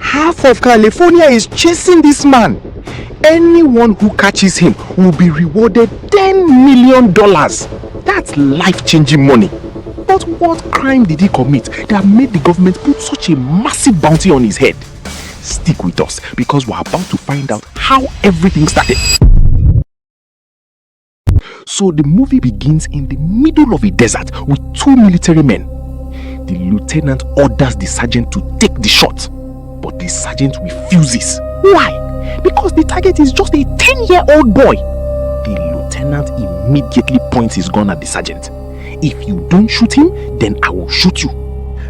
Half of California is chasing this man. Anyone who catches him will be rewarded $10 million. That's life-changing money. But what crime did he commit that made the government put such a massive bounty on his head? Stick with us because we're about to find out how everything started. So the movie begins in the middle of a desert with two military men. The lieutenant orders the sergeant to take the shot, but the sergeant refuses. Why? Because the target is just a 10-year-old boy. The lieutenant immediately points his gun at the sergeant. If you don't shoot him, then I will shoot you.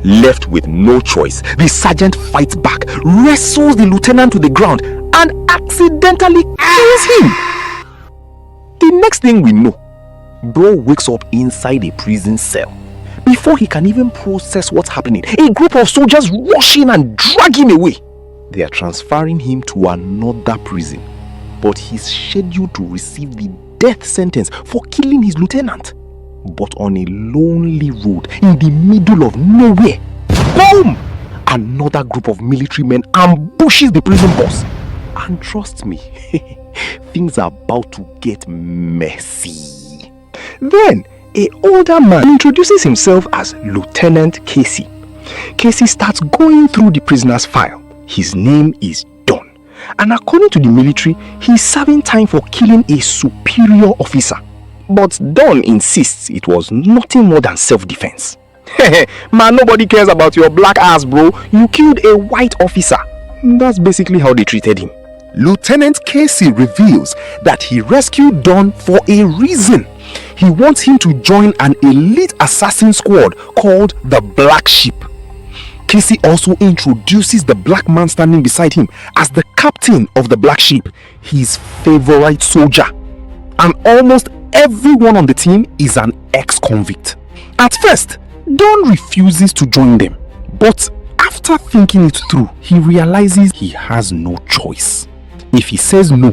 Left with no choice, the sergeant fights back, wrestles the lieutenant to the ground, and accidentally kills him. The next thing we know, bro wakes up inside a prison cell. Before he can even process what's happening, a group of soldiers rush in and drag him away. They are transferring him to another prison, but he's scheduled to receive the death sentence for killing his lieutenant. But on a lonely road in the middle of nowhere, boom! Another group of military men ambushes the prison boss. And trust me, things are about to get messy. Then, an older man introduces himself as Lieutenant Casey. Casey starts going through the prisoner's file. His name is Don, and according to the military, he's serving time for killing a superior officer. But Don insists it was nothing more than self-defense. Man, nobody cares about your black ass, bro. You killed a white officer. That's basically how they treated him. Lieutenant Casey reveals that he rescued Don for a reason. He wants him to join an elite assassin squad called the Black Sheep. Casey also introduces the black man standing beside him as the captain of the Black Sheep, his favorite soldier. And almost everyone on the team is an ex-convict. At first, Don refuses to join them, but after thinking it through, he realizes he has no choice. If he says no,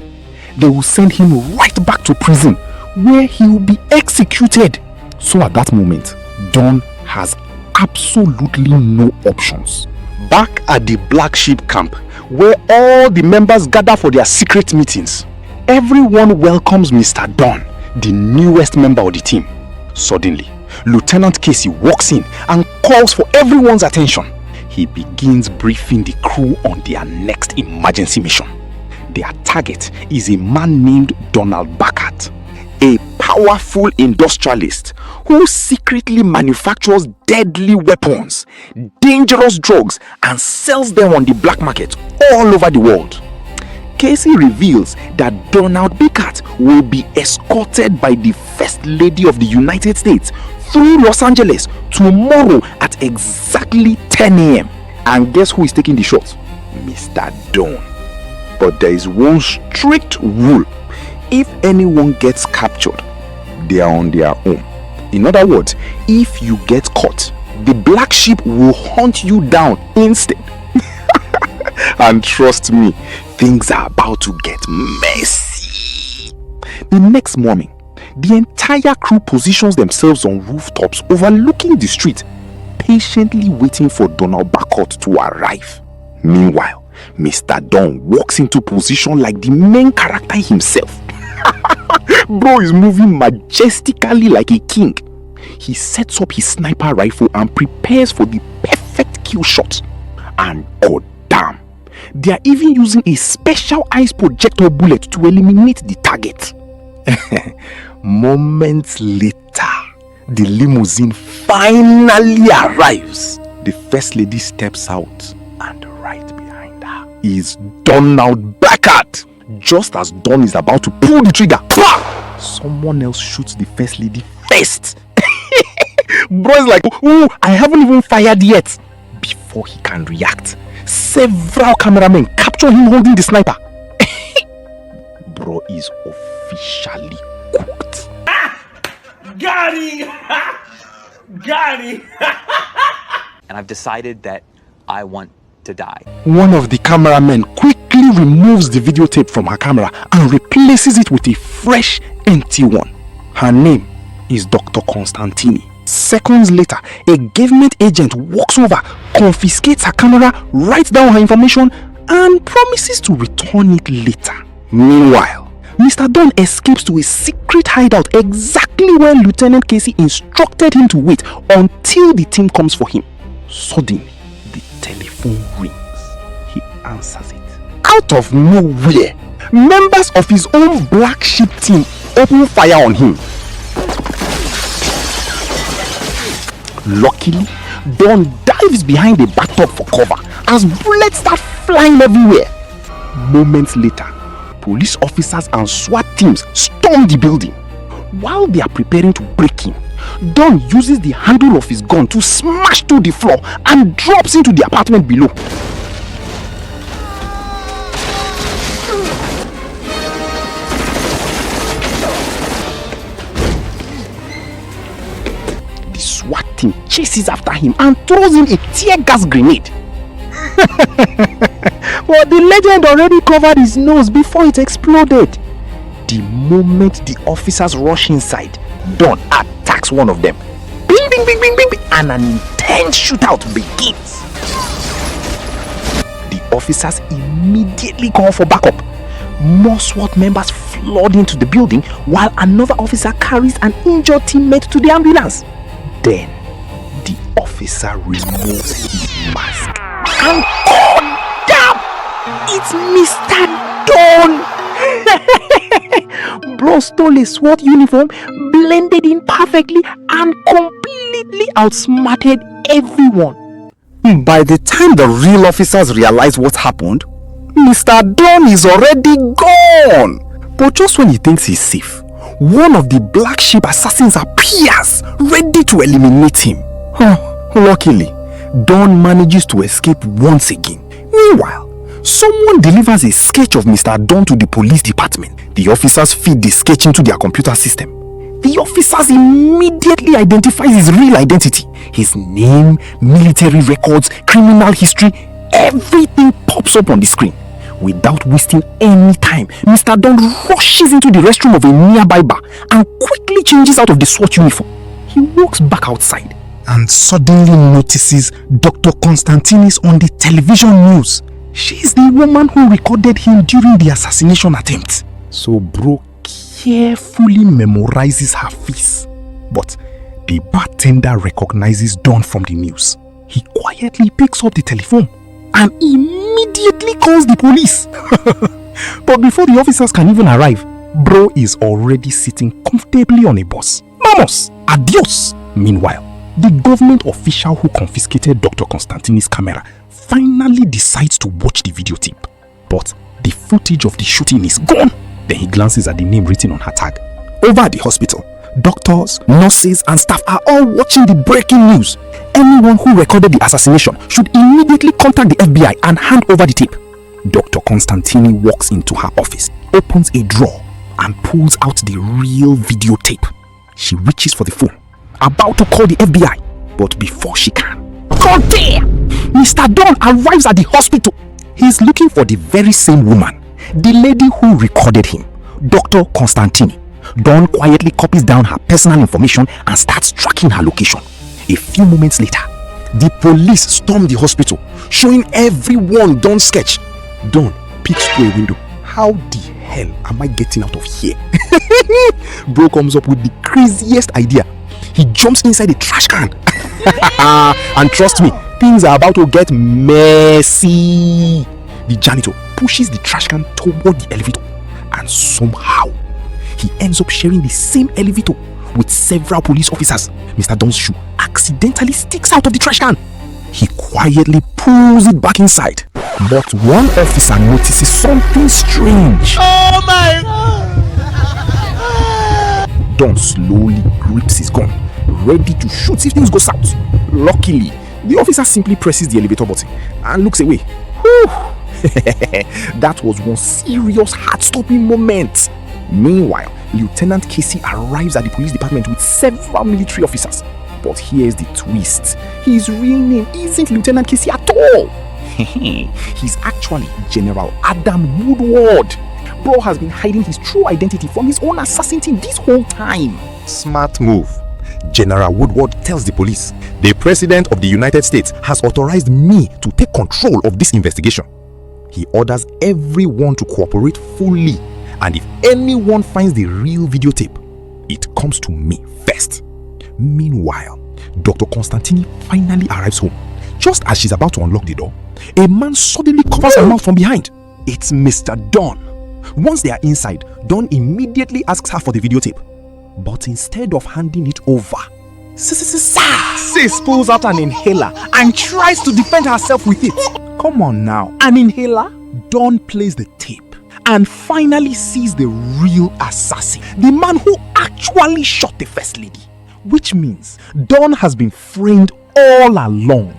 they will send him right back to prison where he will be executed. So at that moment, Don has absolutely no options. Back at the Black Sheep camp, where all the members gather for their secret meetings, everyone welcomes Mr. Don, the newest member of the team. Suddenly, Lieutenant Casey walks in and calls for everyone's attention. He begins briefing the crew on their next emergency mission. Their target is a man named Donald Bacart, a powerful industrialist who secretly manufactures deadly weapons, dangerous drugs, and sells them on the black market all over the world. Casey reveals that Donald Bacart will be escorted by the First Lady of the United States through Los Angeles tomorrow at exactly 10 a.m. And guess who is taking the shot? Mr. Don. But there is one strict rule. If anyone gets captured, they are on their own. In other words, if you get caught, the Black Sheep will hunt you down instead. And trust me, things are about to get messy. The next morning, the entire crew positions themselves on rooftops overlooking the street, patiently waiting for Donald Bacart to arrive. Meanwhile, Mr. Don walks into position like the main character himself. Bro is moving majestically like a king. He sets up his sniper rifle and prepares for the perfect kill shot. And god damn, they are even using a special ice projector bullet to eliminate the target. Moments later, the limousine finally arrives. The First Lady steps out, and right behind her is Donald Bacart. Just as Don is about to pull the trigger, someone else shoots the First Lady first. Bro is like, "Ooh, I haven't even fired yet." Before he can react, several cameramen capture him holding the sniper. Bro is officially cooked. Got him! Got him! And I've decided that I want to die. One of the cameramen quickly removes the videotape from her camera and replaces it with a fresh, empty one. Her name is Dr. Constantini. Seconds later, a government agent walks over, confiscates her camera, writes down her information, and promises to return it later. Meanwhile, Mr. Dunn escapes to a secret hideout exactly where Lieutenant Casey instructed him to wait until the team comes for him. Suddenly, the telephone rings. He answers it. Out of nowhere, members of his own black sheep team open fire on him. Luckily, Don dives behind a bathtub for cover as bullets start flying everywhere. Moments later, police officers and SWAT teams storm the building. While they are preparing to break in, Don uses the handle of his gun to smash through the floor and drops into the apartment below. The SWAT team chases after him and throws him a tear gas grenade. But the legend already covered his nose before it exploded. The moment the officers rush inside, Don attacks one of them. Bing, bing, bing, bing, bing, bing, and an intense shootout begins. The officers immediately call for backup. More SWAT members flood into the building while another officer carries an injured teammate to the ambulance. Then, the officer removes his mask. And damn! It's Mr. Don! Bro stole a SWAT uniform, blended in perfectly, and completely outsmarted everyone. By the time the real officers realize what happened, Mr. Don is already gone. But just when he thinks he's safe, one of the black sheep assassins appears, ready to eliminate him. Luckily, Don manages to escape once again. Meanwhile, someone delivers a sketch of Mr. Don to the police department. The officers feed the sketch into their computer system. The officers immediately identify his real identity. His name, military records, criminal history, everything pops up on the screen. Without wasting any time, Mr. Don rushes into the restroom of a nearby bar and quickly changes out of the SWAT uniform. He walks back outside and suddenly notices Dr. Constantinis on the television news. She's the woman who recorded him during the assassination attempt. So bro carefully memorizes her face. But the bartender recognizes Don from the news. He quietly picks up the telephone and immediately calls the police. But before the officers can even arrive, bro is already sitting comfortably on a bus. Vamos! Adios! Meanwhile, the government official who confiscated Dr. Constantini's camera finally decides to watch the videotape. But the footage of the shooting is gone. Then he glances at the name written on her tag. Over at the hospital, doctors, nurses, and staff are all watching the breaking news. Anyone who recorded the assassination should immediately contact the FBI and hand over the tape. Dr. Constantini walks into her office, opens a drawer, and pulls out the real videotape. She reaches for the phone, about to call the FBI, but before she can, God damn! Mr. Don arrives at the hospital. He's looking for the very same woman, the lady who recorded him, Dr. Constantini. Don quietly copies down her personal information and starts tracking her location. A few moments later, the police storm the hospital, showing everyone Don's sketch. Don peeks through a window. How the hell am I getting out of here? Bro comes up with the craziest idea. He jumps inside a trash can. And trust me, things are about to get messy. The janitor pushes the trash can toward the elevator, and somehow he ends up sharing the same elevator with several police officers. Mr. Don's shoe accidentally sticks out of the trash can. He quietly pulls it back inside. But one officer notices something strange. Oh my God! Don slowly grips his gun, ready to shoot if things go south. Luckily, the officer simply presses the elevator button and looks away. Whew. That was one serious heart-stopping moment. Meanwhile, Lieutenant Casey arrives at the police department with several military officers. But here's the twist. His real name isn't Lieutenant Casey at all. He's actually General Adam Woodward. Bro has been hiding his true identity from his own assassin team this whole time. Smart move. General Woodward tells the police, "The President of the United States has authorized me to take control of this investigation." He orders everyone to cooperate fully, and if anyone finds the real videotape, it comes to me first. Meanwhile, Dr. Constantini finally arrives home. Just as she's about to unlock the door, a man suddenly covers her mouth from behind. It's Mr. Don. Once they are inside, Don immediately asks her for the videotape. But instead of handing it over, Sis pulls out an inhaler and tries to defend herself with it. Come on now, an inhaler? Don plays the tape and finally sees the real assassin, the man who actually shot the First Lady. Which means Don has been framed all along.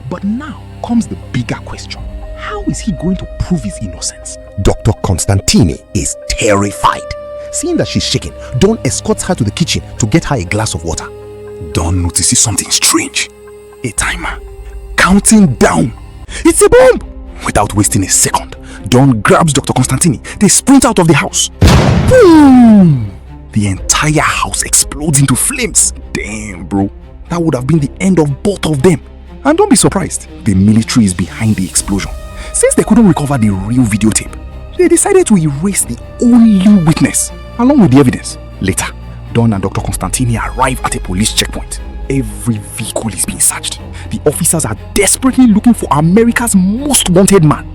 But now comes the bigger question. How is he going to prove his innocence? Dr. Constantini is terrified. Seeing that she's shaking, Don escorts her to the kitchen to get her a glass of water. Don notices something strange. A timer. Counting down. It's a bomb! Without wasting a second, Don grabs Dr. Constantini. They sprint out of the house. Boom! The entire house explodes into flames. Damn, bro. That would have been the end of both of them. And don't be surprised, the military is behind the explosion. Since they couldn't recover the real videotape, they decided to erase the only witness, along with the evidence. Later, Don and Dr. Constantini arrive at a police checkpoint. Every vehicle is being searched. The officers are desperately looking for America's most wanted man.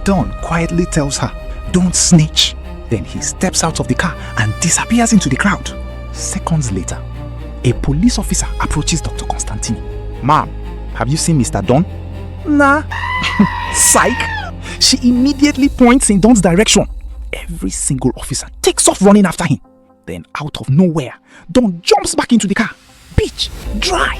Don quietly tells her, "Don't snitch." Then he steps out of the car and disappears into the crowd. Seconds later, a police officer approaches Dr. Constantini. "Ma'am, have you seen Mr. Don?" "Nah." Psych! She immediately points in Don's direction. Every single officer takes off running after him. Then out of nowhere, Don jumps back into the car. "Bitch, drive!"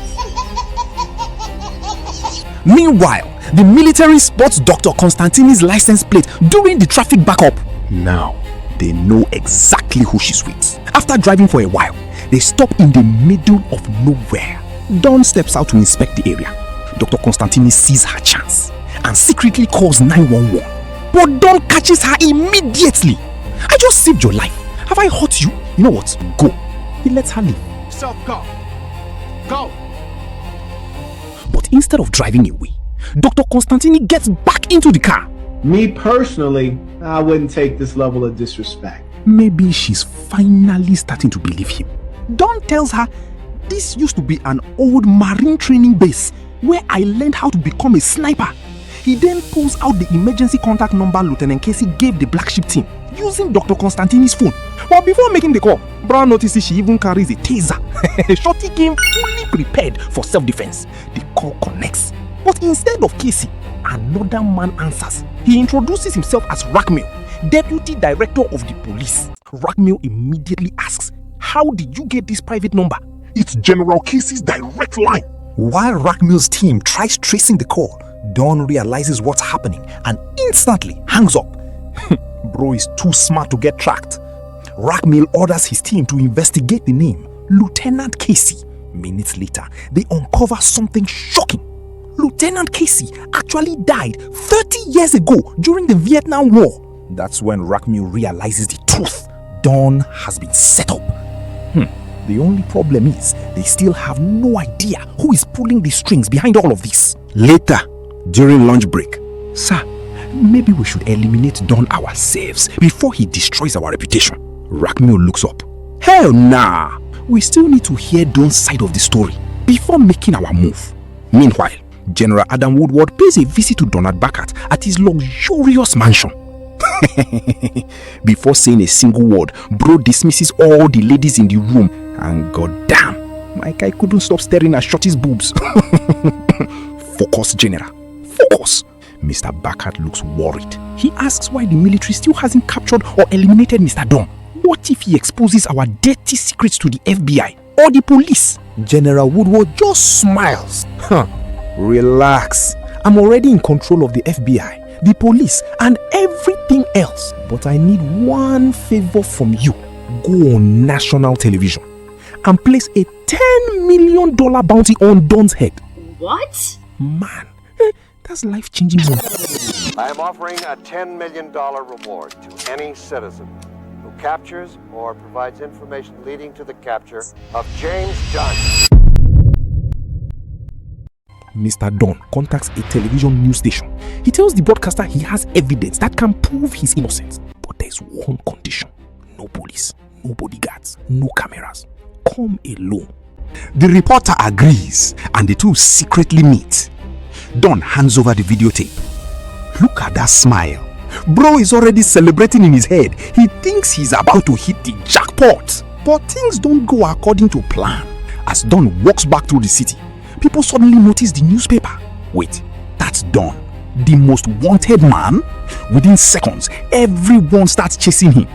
Meanwhile, the military spots Dr. Constantini's license plate during the traffic backup. Now, they know exactly who she's with. After driving for a while, they stop in the middle of nowhere. Don steps out to inspect the area. Dr. Constantini sees her chance and secretly calls 911. But Don catches her immediately. "I just saved your life. Have I hurt you? You know what? Go." He lets her leave. So go. Go. But instead of driving away, Dr. Constantini gets back into the car. Me personally, I wouldn't take this level of disrespect. Maybe she's finally starting to believe him. Don tells her this used to be an old marine training base where I learned how to become a sniper. He then pulls out the emergency contact number Lieutenant Casey gave the black sheep team using Dr. Constantini's phone. But before making the call, Brown notices she even carries a taser. Shorty came fully prepared for self-defense. The call connects. But instead of Casey, another man answers. He introduces himself as Rackmill, Deputy Director of the Police. Rackmill immediately asks, "How did you get this private number?" It's General Casey's direct line. While Rackmill's team tries tracing the call, Don realizes what's happening and instantly hangs up. Bro is too smart to get tracked. Rackmill orders his team to investigate the name, Lieutenant Casey. Minutes later, they uncover something shocking. Lieutenant Casey actually died 30 years ago during the Vietnam War. That's when Rackmill realizes the truth. Don has been set up. The only problem is they still have no idea who is pulling the strings behind all of this. Later, during lunch break, "Sir, maybe we should eliminate Don ourselves before he destroys our reputation." Rackmill looks up. "Hell nah! We still need to hear Don's side of the story before making our move." Meanwhile, General Adam Woodward pays a visit to Donald Baccarat at his luxurious mansion. Before saying a single word, bro dismisses all the ladies in the room, and goddamn, my guy couldn't stop staring at Shorty's boobs. Focus, General. Focus. Mr. Baccarat looks worried. He asks why the military still hasn't captured or eliminated Mr. Don. What if he exposes our dirty secrets to the FBI or the police? General Woodward just smiles. Relax. I'm already in control of the FBI, the police, and everything else. But I need one favor from you. Go on national television and place a $10 million bounty on Don's head. What? Man, that's life-changing money. I am offering a $10 million reward to any citizen who captures or provides information leading to the capture of James Dunn. Mr. Dunn contacts a television news station. He tells the broadcaster he has evidence that can prove his innocence. But there's one condition. No police, no bodyguards, no cameras. Come alone. The reporter agrees and the two secretly meet. Dunn hands over the videotape. Look at that smile. Bro is already celebrating in his head. He thinks he's about to hit the jackpot. But things don't go according to plan. As Dunn walks back through the city, people suddenly notice the newspaper. Wait, that's Dunn, the most wanted man? Within seconds, everyone starts chasing him.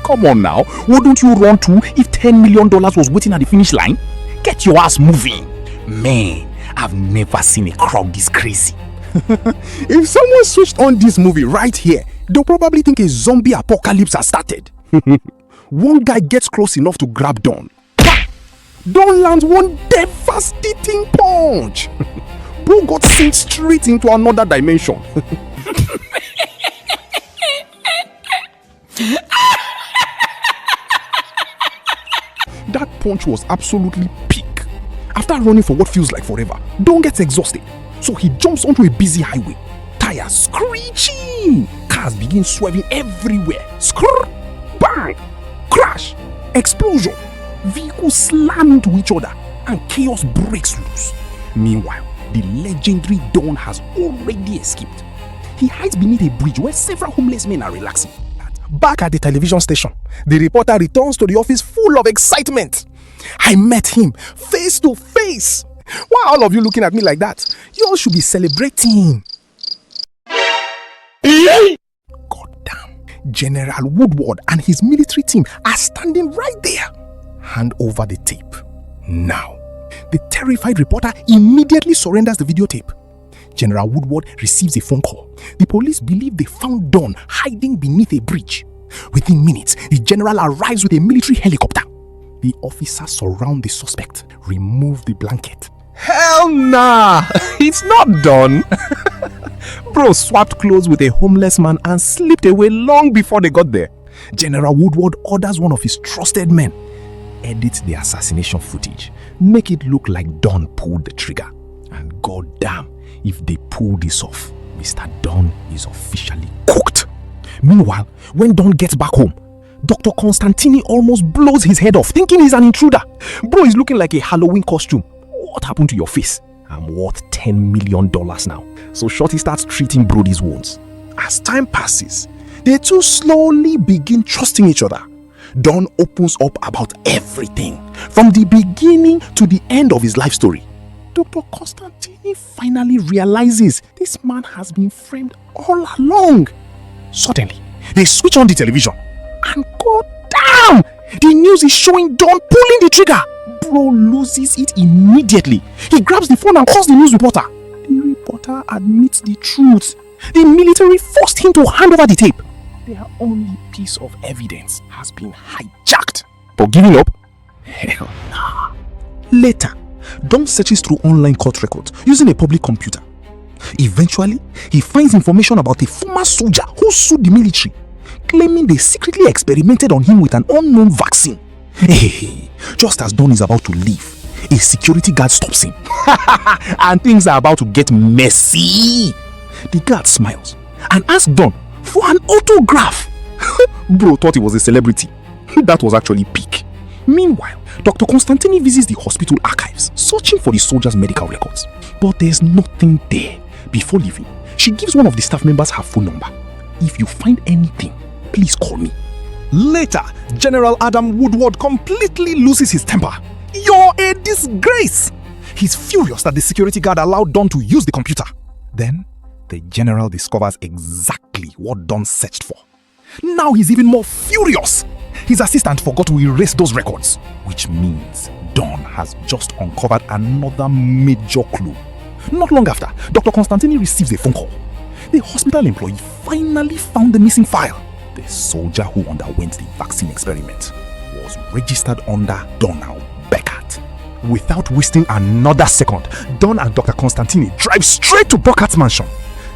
Come on now, wouldn't you run too if $10 million was waiting at the finish line? Get your ass moving. Man, I've never seen a crowd this crazy. If someone switched on this movie right here, they'll probably think a zombie apocalypse has started. One guy gets close enough to grab Dunn. Dunn lands one devastating punch. Bro got sent straight into another dimension. That punch was absolutely peak. After running for what feels like forever, Dunn gets exhausted. So he jumps onto a busy highway. Tires screeching. Cars begin swerving everywhere. Skrrr, bang, crash, explosion. Vehicles slam into each other and chaos breaks loose. Meanwhile, the legendary Dunn has already escaped. He hides beneath a bridge where several homeless men are relaxing. Back at the television station, the reporter returns to the office full of excitement. I met him face to face. Why are all of you looking at me like that? You all should be celebrating. God damn. General Woodward and his military team are standing right there. Hand over the tape. Now. The terrified reporter immediately surrenders the videotape. General Woodward receives a phone call. The police believe they found Dunn hiding beneath a bridge. Within minutes, the general arrives with a military helicopter. The officers surround the suspect, remove the blanket. Hell nah! It's not done. Bro swapped clothes with a homeless man and slipped away long before they got there. General Woodward orders one of his trusted men edit the assassination footage, make it look like Dunn pulled the trigger. And goddamn, if they pull this off, Mr. Dunn is officially cooked. Meanwhile, when Dunn gets back home, Dr. Constantini almost blows his head off, thinking he's an intruder. Bro is looking like a Halloween costume. What happened to your face? I'm worth $10 million now. So Shorty starts treating Brody's wounds. As time passes, they two slowly begin trusting each other. Dunn opens up about everything, from the beginning to the end of his life story. Dr. Constantini finally realizes this man has been framed all along. Suddenly, they switch on the television, and goddamn, the news is showing Dunn pulling the trigger. Bro loses it immediately. He grabs the phone and calls the news reporter. The reporter admits the truth. The military forced him to hand over the tape. Their only piece of evidence has been hijacked. But giving up? Hell nah. Later, Dunn searches through online court records using a public computer. Eventually, he finds information about a former soldier who sued the military, claiming they secretly experimented on him with an unknown vaccine. Hey, just as Dunn is about to leave, a security guard stops him. And things are about to get messy. The guard smiles and asks Dunn for an autograph. Bro thought he was a celebrity. That was actually peak. Meanwhile, Dr. Constantini visits the hospital archives, searching for the soldier's medical records. But there's nothing there. Before leaving, she gives one of the staff members her phone number. If you find anything, please call me. Later, General Adam Woodward completely loses his temper. You're a disgrace! He's furious that the security guard allowed Dunn to use the computer. Then, the general discovers exactly what Dunn searched for. Now he's even more furious. His assistant forgot to erase those records, which means Dunn has just uncovered another major clue. Not long after, Dr. Constantini receives a phone call. The hospital employee finally found the missing file. The soldier who underwent the vaccine experiment was registered under Donald Beckert. Without wasting another second, Dunn and Dr. Constantini drive straight to Beckert's mansion.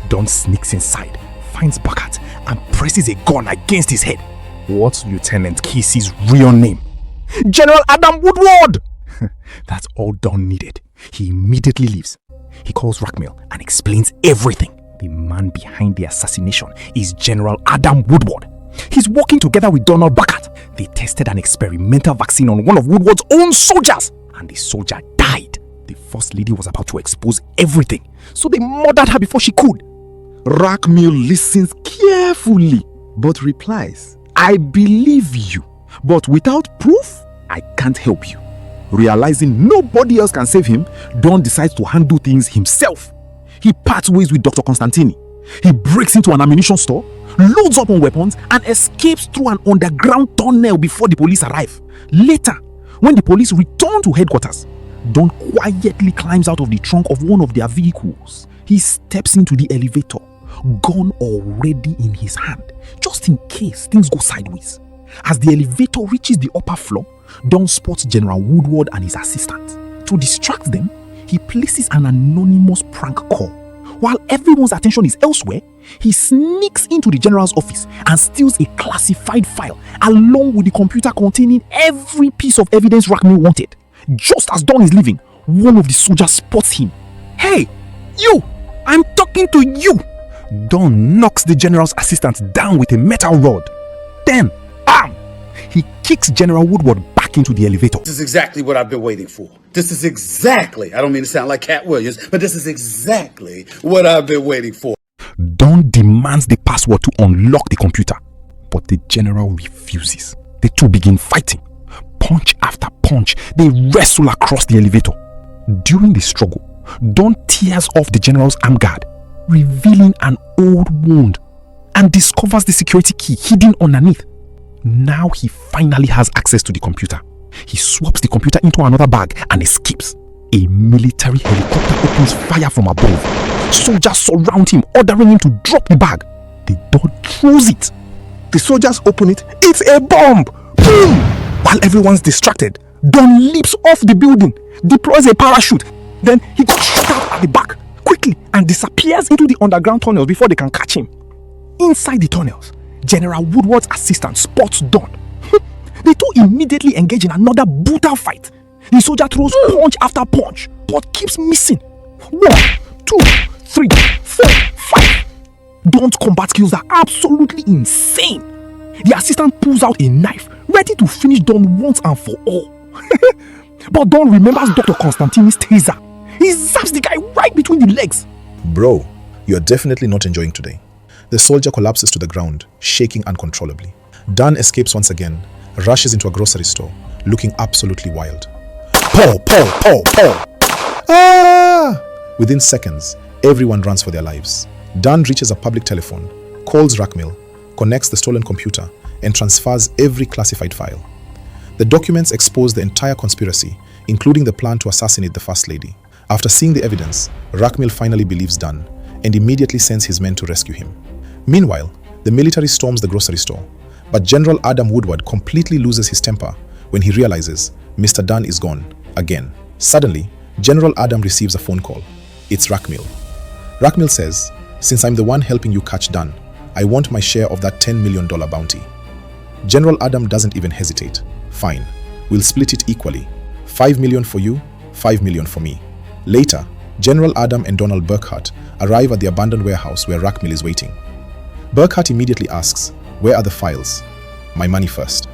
Dunn sneaks inside, finds Beckert, and presses a gun against his head. What's Lieutenant Casey's real name? General Adam Woodward! That's all Don needed. He immediately leaves. He calls Rackmill and explains everything. The man behind the assassination is General Adam Woodward. He's working together with Donald Burkhardt. They tested an experimental vaccine on one of Woodward's own soldiers, and the soldier died. The First Lady was about to expose everything, so they murdered her before she could. Rackmill listens carefully, but replies, I believe you, but without proof, I can't help you. Realizing nobody else can save him, Don decides to handle things himself. He parts ways with Dr. Constantini. He breaks into an ammunition store, loads up on weapons, and escapes through an underground tunnel before the police arrive. Later, when the police return to headquarters, Don quietly climbs out of the trunk of one of their vehicles. He steps into the elevator, gun already in his hand, just in case things go sideways. As the elevator reaches the upper floor, Don spots General Woodward and his assistant. To distract them, he places an anonymous prank call. While everyone's attention is elsewhere, he sneaks into the general's office and steals a classified file along with the computer containing every piece of evidence Rackmill wanted. Just as Don is leaving, one of the soldiers spots him. Hey, you! I'm talking to you! Don knocks the general's assistant down with a metal rod. Then, bam! He kicks General Woodward back into the elevator. This is exactly what I've been waiting for. This is exactly, I don't mean to sound like Cat Williams, but this is exactly what I've been waiting for. Don demands the password to unlock the computer, but the general refuses. The two begin fighting. Punch after punch, they wrestle across the elevator. During the struggle, Don tears off the general's arm guard, revealing an old wound, and discovers the security key hidden underneath. Now he finally has access to the computer. He swaps the computer into another bag and escapes. A military helicopter opens fire from above. Soldiers surround him, ordering him to drop the bag. The door throws it. The soldiers open it. It's a bomb! Boom! While everyone's distracted, Don leaps off the building, deploys a parachute. Then he got shot out at the back quickly and disappears into the underground tunnels before they can catch him. Inside the tunnels, General Woodward's assistant spots Don. The two immediately engage in another brutal fight. The soldier throws punch after punch, but keeps missing. 1, 2, 3, 4, 5. Don's combat skills are absolutely insane. The assistant pulls out a knife, ready to finish Don once and for all. But Don remembers Dr. Constantini's taser. He zaps the guy right between the legs. Bro, you're definitely not enjoying today. The soldier collapses to the ground, shaking uncontrollably. Dan escapes once again, rushes into a grocery store, looking absolutely wild. Pow, pow, pow, pow! Ah! Within seconds, everyone runs for their lives. Dan reaches a public telephone, calls Rackmill, connects the stolen computer, and transfers every classified file. The documents expose the entire conspiracy, including the plan to assassinate the First Lady. After seeing the evidence, Rackmill finally believes Dan and immediately sends his men to rescue him. Meanwhile, the military storms the grocery store, but General Adam Woodward completely loses his temper when he realizes Mr. Dan is gone again. Suddenly, General Adam receives a phone call. It's Rackmill. Rackmill says, "Since I'm the one helping you catch Dan, I want my share of that $10 million bounty." General Adam doesn't even hesitate. "Fine, we'll split it equally. 5 million for you, 5 million for me." Later, General Adam and Donald Burkhardt arrive at the abandoned warehouse where Rackmill is waiting. Burkhardt immediately asks, "Where are the files?" "My money first."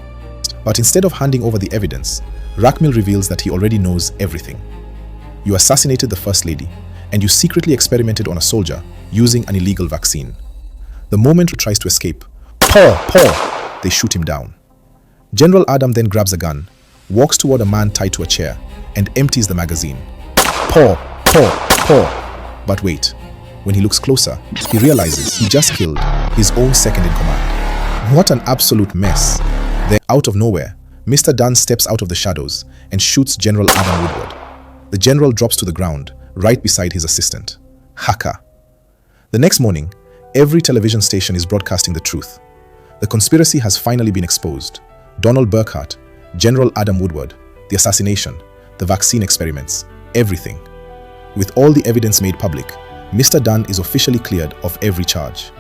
But instead of handing over the evidence, Rackmill reveals that he already knows everything. "You assassinated the First Lady, and you secretly experimented on a soldier using an illegal vaccine. The moment he tries to escape, paw, they shoot him down." General Adam then grabs a gun, walks toward a man tied to a chair, and empties the magazine. Paw. But wait, when he looks closer, he realizes he just killed his own second in command. What an absolute mess. Then, out of nowhere, Mr. Dan steps out of the shadows and shoots General Adam Woodward. The general drops to the ground, right beside his assistant. Hacker. The next morning, every television station is broadcasting the truth. The conspiracy has finally been exposed. Donald Burkhardt, General Adam Woodward, the assassination, the vaccine experiments, everything. With all the evidence made public, Mr. Dan is officially cleared of every charge.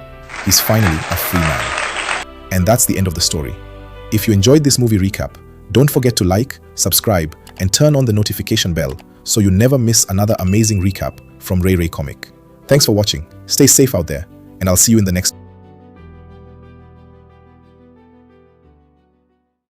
He's finally a free man. And that's the end of the story. If you enjoyed this movie recap, don't forget to like, subscribe, and turn on the notification bell so you never miss another amazing recap from RayRaeComic. Thanks for watching, stay safe out there, and I'll see you in the next